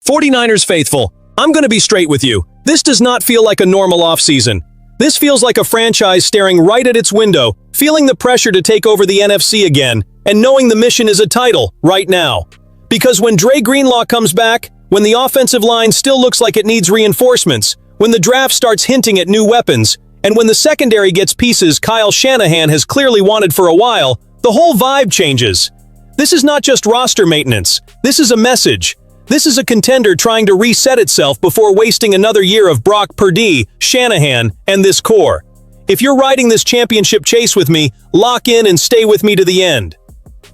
49ers faithful, I'm going to be straight with you. This does not feel like a normal offseason. This feels like a franchise staring right at its window, feeling the pressure to take over the NFC again, and knowing the mission is a title right now. Because when Dre Greenlaw comes back, when the offensive line still looks like it needs reinforcements, when the draft starts hinting at new weapons, and when the secondary gets pieces Kyle Shanahan has clearly wanted for a while, the whole vibe changes. This is not just roster maintenance. This is a message. This is a contender trying to reset itself before wasting another year of Brock Purdy, Shanahan, and this core. If you're riding this championship chase with me, lock in and stay with me to the end.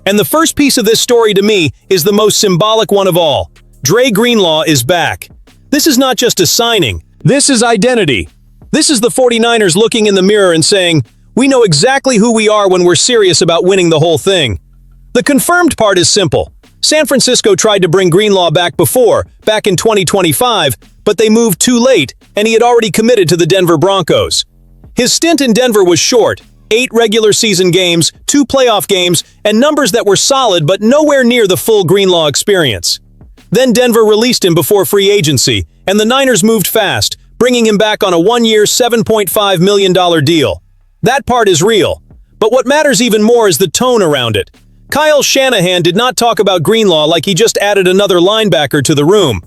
And the first piece of this story to me is the most symbolic one of all. Dre Greenlaw is back. This is not just a signing. This is identity. This is the 49ers looking in the mirror and saying, we know exactly who we are when we're serious about winning the whole thing. The confirmed part is simple. San Francisco tried to bring Greenlaw back in 2025, but they moved too late, and he had already committed to the Denver Broncos. His stint in Denver was short, 8 regular season games, 2 playoff games, and numbers that were solid but nowhere near the full Greenlaw experience. Then Denver released him before free agency, and the Niners moved fast, bringing him back on a 1-year, $7.5 million deal. That part is real. But what matters even more is the tone around it. Kyle Shanahan did not talk about Greenlaw like he just added another linebacker to the room.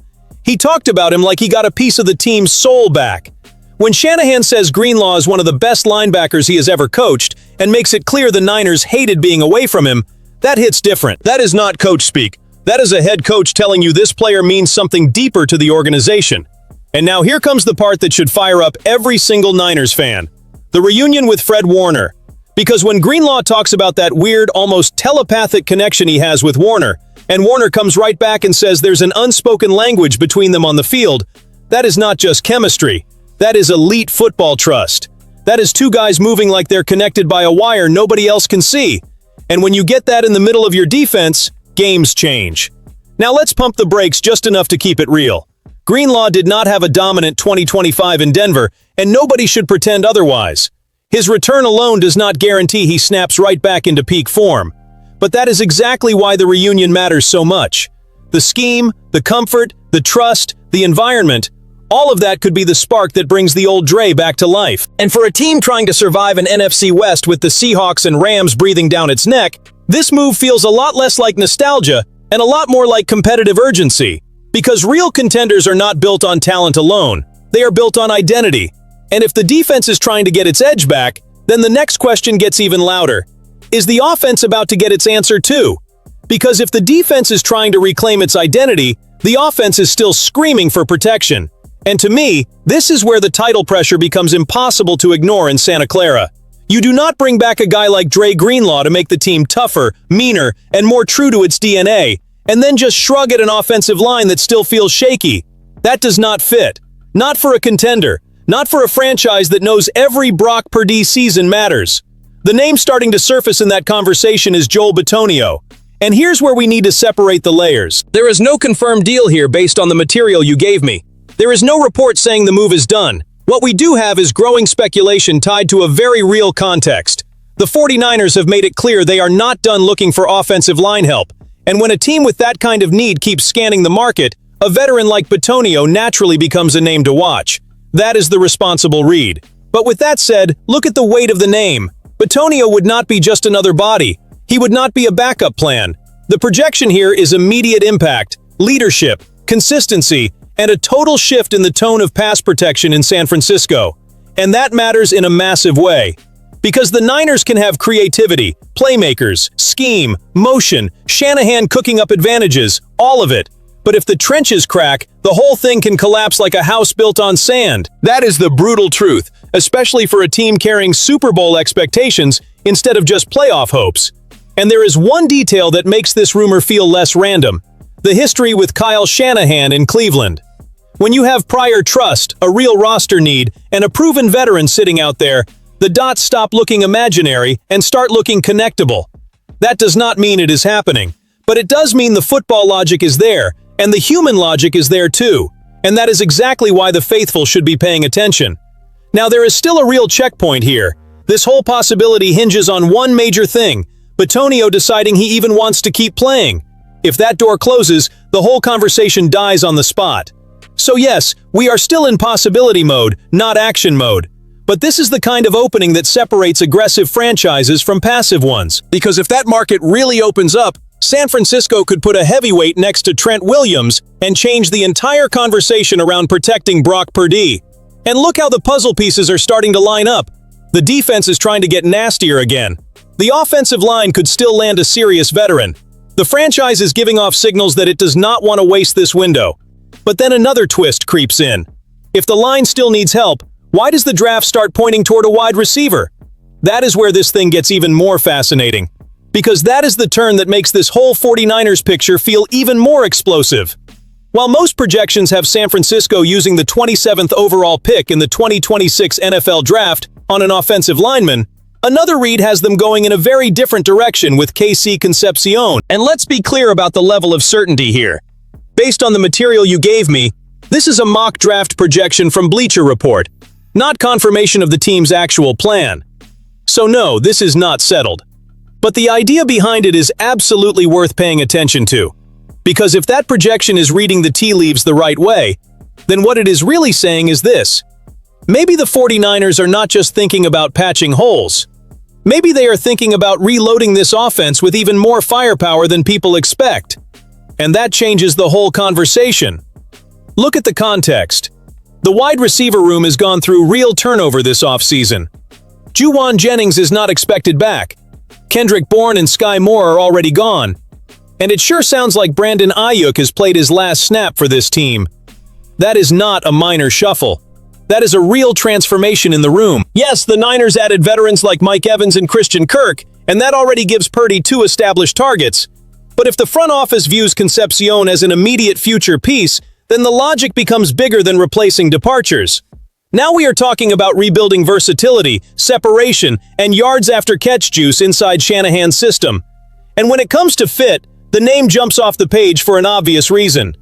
He talked about him like he got a piece of the team's soul back. When Shanahan says Greenlaw is one of the best linebackers he has ever coached and makes it clear the Niners hated being away from him, that hits different. That is not coach speak. That is a head coach telling you this player means something deeper to the organization. And now here comes the part that should fire up every single Niners fan. The reunion with Fred Warner. Because when Greenlaw talks about that weird, almost telepathic connection he has with Warner, and Warner comes right back and says there's an unspoken language between them on the field, that is not just chemistry. That is elite football trust. That is 2 guys moving like they're connected by a wire nobody else can see. And when you get that in the middle of your defense, games change. Now let's pump the brakes just enough to keep it real. Greenlaw did not have a dominant 2025 in Denver, and nobody should pretend otherwise. His return alone does not guarantee he snaps right back into peak form. But that is exactly why the reunion matters so much. The scheme, the comfort, the trust, the environment, all of that could be the spark that brings the old Dre back to life. And for a team trying to survive an NFC West with the Seahawks and Rams breathing down its neck, this move feels a lot less like nostalgia and a lot more like competitive urgency. Because real contenders are not built on talent alone. They are built on identity. And if the defense is trying to get its edge back, then the next question gets even louder. Is the offense about to get its answer too? Because if the defense is trying to reclaim its identity, the offense is still screaming for protection. And to me, this is where the title pressure becomes impossible to ignore in Santa Clara. You do not bring back a guy like Dre Greenlaw to make the team tougher, meaner, and more true to its DNA, and then just shrug at an offensive line that still feels shaky. That does not fit. Not for a contender. Not for a franchise that knows every Brock Purdy season matters. The name starting to surface in that conversation is Joel Bitonio. And here's where we need to separate the layers. There is no confirmed deal here based on the material you gave me. There is no report saying the move is done. What we do have is growing speculation tied to a very real context. The 49ers have made it clear they are not done looking for offensive line help. And when a team with that kind of need keeps scanning the market, a veteran like Bitonio naturally becomes a name to watch. That is the responsible read. But with that said, look at the weight of the name. Bitonio would not be just another body. He would not be a backup plan. The projection here is immediate impact, leadership, consistency, and a total shift in the tone of pass protection in San Francisco. And that matters in a massive way. Because the Niners can have creativity, playmakers, scheme, motion, Shanahan cooking up advantages, all of it. But if the trenches crack, the whole thing can collapse like a house built on sand. That is the brutal truth, especially for a team carrying Super Bowl expectations instead of just playoff hopes. And there is one detail that makes this rumor feel less random: the history with Kyle Shanahan in Cleveland. When you have prior trust, a real roster need, and a proven veteran sitting out there, the dots stop looking imaginary and start looking connectable. That does not mean it is happening, but it does mean the football logic is there, and the human logic is there too. And that is exactly why the faithful should be paying attention. Now there is still a real checkpoint here. This whole possibility hinges on one major thing: Bitonio deciding he even wants to keep playing. If that door closes, the whole conversation dies on the spot. So yes, we are still in possibility mode, not action mode. But this is the kind of opening that separates aggressive franchises from passive ones. Because if that market really opens up, San Francisco could put a heavyweight next to Trent Williams and change the entire conversation around protecting Brock Purdy. And look how the puzzle pieces are starting to line up. The defense is trying to get nastier again. The offensive line could still land a serious veteran. The franchise is giving off signals that it does not want to waste this window. But then another twist creeps in. If the line still needs help, why does the draft start pointing toward a wide receiver? That is where this thing gets even more fascinating. Because that is the turn that makes this whole 49ers picture feel even more explosive. While most projections have San Francisco using the 27th overall pick in the 2026 NFL Draft on an offensive lineman, another read has them going in a very different direction with KC Concepcion. And let's be clear about the level of certainty here. Based on the material you gave me, this is a mock draft projection from Bleacher Report, not confirmation of the team's actual plan. So no, this is not settled. But the idea behind it is absolutely worth paying attention to. Because if that projection is reading the tea leaves the right way, then what it is really saying is this. Maybe the 49ers are not just thinking about patching holes. Maybe they are thinking about reloading this offense with even more firepower than people expect. And that changes the whole conversation. Look at the context. The wide receiver room has gone through real turnover this offseason. Juwan Jennings is not expected back. Kendrick Bourne and Sky Moore are already gone. And it sure sounds like Brandon Ayuk has played his last snap for this team. That is not a minor shuffle. That is a real transformation in the room. Yes, the Niners added veterans like Mike Evans and Christian Kirk, and that already gives Purdy 2 established targets. But if the front office views Concepcion as an immediate future piece, then the logic becomes bigger than replacing departures. Now we are talking about rebuilding versatility, separation, and yards after catch juice inside Shanahan's system. And when it comes to fit, the name jumps off the page for an obvious reason.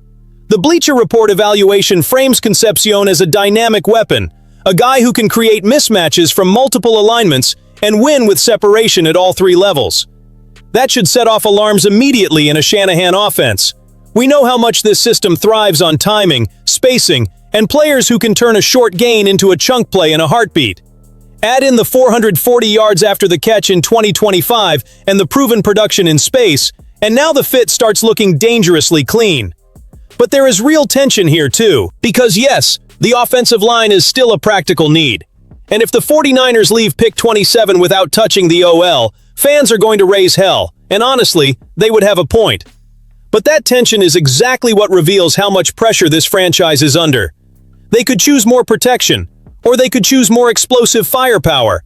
The Bleacher Report evaluation frames Concepcion as a dynamic weapon, a guy who can create mismatches from multiple alignments and win with separation at all 3 levels. That should set off alarms immediately in a Shanahan offense. We know how much this system thrives on timing, spacing, and players who can turn a short gain into a chunk play in a heartbeat. Add in the 440 yards after the catch in 2025 and the proven production in space, and now the fit starts looking dangerously clean. But there is real tension here too, because yes, the offensive line is still a practical need. And if the 49ers leave pick 27 without touching the OL, fans are going to raise hell, and honestly, they would have a point. But that tension is exactly what reveals how much pressure this franchise is under. They could choose more protection, or they could choose more explosive firepower.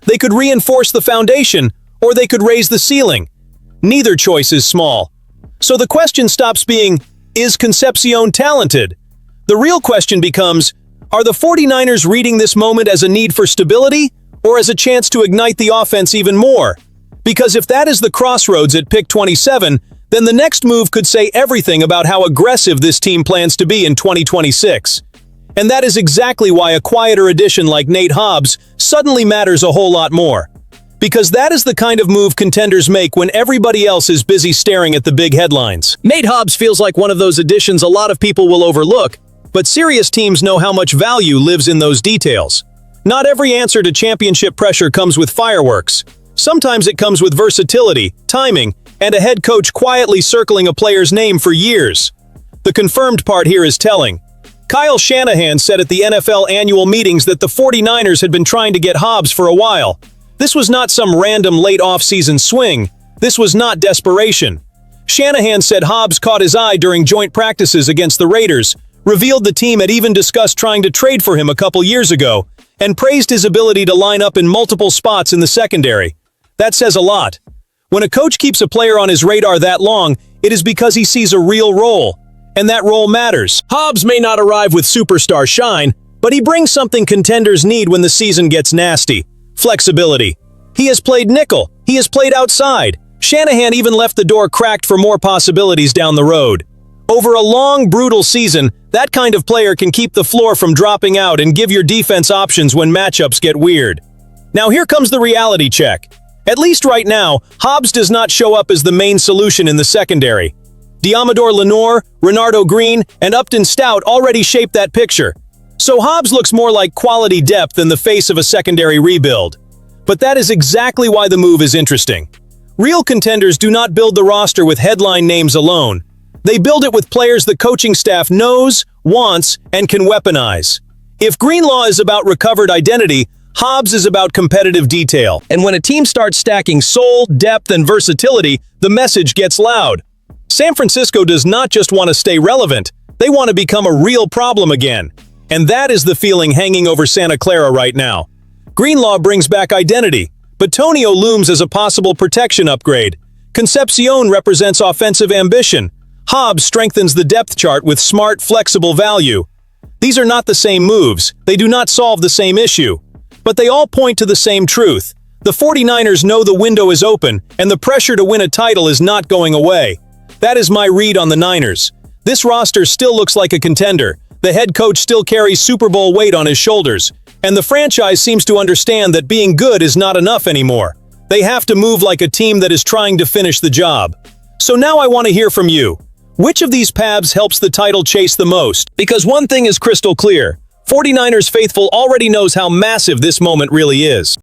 They could reinforce the foundation, or they could raise the ceiling. Neither choice is small. So the question stops being, is Concepcion talented? The real question becomes, are the 49ers reading this moment as a need for stability, or as a chance to ignite the offense even more? Because if that is the crossroads at pick 27, then the next move could say everything about how aggressive this team plans to be in 2026. And that is exactly why a quieter addition like Nate Hobbs suddenly matters a whole lot more. Because that is the kind of move contenders make when everybody else is busy staring at the big headlines. Nate Hobbs feels like one of those additions a lot of people will overlook, but serious teams know how much value lives in those details. Not every answer to championship pressure comes with fireworks. Sometimes it comes with versatility, timing, and a head coach quietly circling a player's name for years. The confirmed part here is telling. Kyle Shanahan said at the NFL annual meetings that the 49ers had been trying to get Hobbs for a while. This was not some random late off-season swing. This was not desperation. Shanahan said Hobbs caught his eye during joint practices against the Raiders, revealed the team had even discussed trying to trade for him a couple years ago, and praised his ability to line up in multiple spots in the secondary. That says a lot. When a coach keeps a player on his radar that long, it is because he sees a real role, and that role matters. Hobbs may not arrive with superstar shine, but he brings something contenders need when the season gets nasty. Flexibility. He has played nickel. He has played outside. Shanahan even left the door cracked for more possibilities down the road. Over a long, brutal season, that kind of player can keep the floor from dropping out and give your defense options when matchups get weird. Now here comes the reality check. At least right now, Hobbs does not show up as the main solution in the secondary. Diamador Lenore, Renardo Green, and Upton Stout already shaped that picture. So Hobbs looks more like quality depth than the face of a secondary rebuild. But that is exactly why the move is interesting. Real contenders do not build the roster with headline names alone. They build it with players the coaching staff knows, wants, and can weaponize. If Greenlaw is about recovered identity, Hobbs is about competitive detail. And when a team starts stacking soul, depth, and versatility, the message gets loud. San Francisco does not just want to stay relevant, they want to become a real problem again. And that is the feeling hanging over Santa Clara right now. Greenlaw brings back identity. Bitonio looms as a possible protection upgrade. Concepcion represents offensive ambition. Hobbs strengthens the depth chart with smart, flexible value. These are not the same moves. They do not solve the same issue. But they all point to the same truth. The 49ers know the window is open, and the pressure to win a title is not going away. That is my read on the Niners. This roster still looks like a contender. The head coach still carries Super Bowl weight on his shoulders. And the franchise seems to understand that being good is not enough anymore. They have to move like a team that is trying to finish the job. So now I want to hear from you. Which of these paths helps the title chase the most? Because one thing is crystal clear. 49ers faithful already knows how massive this moment really is.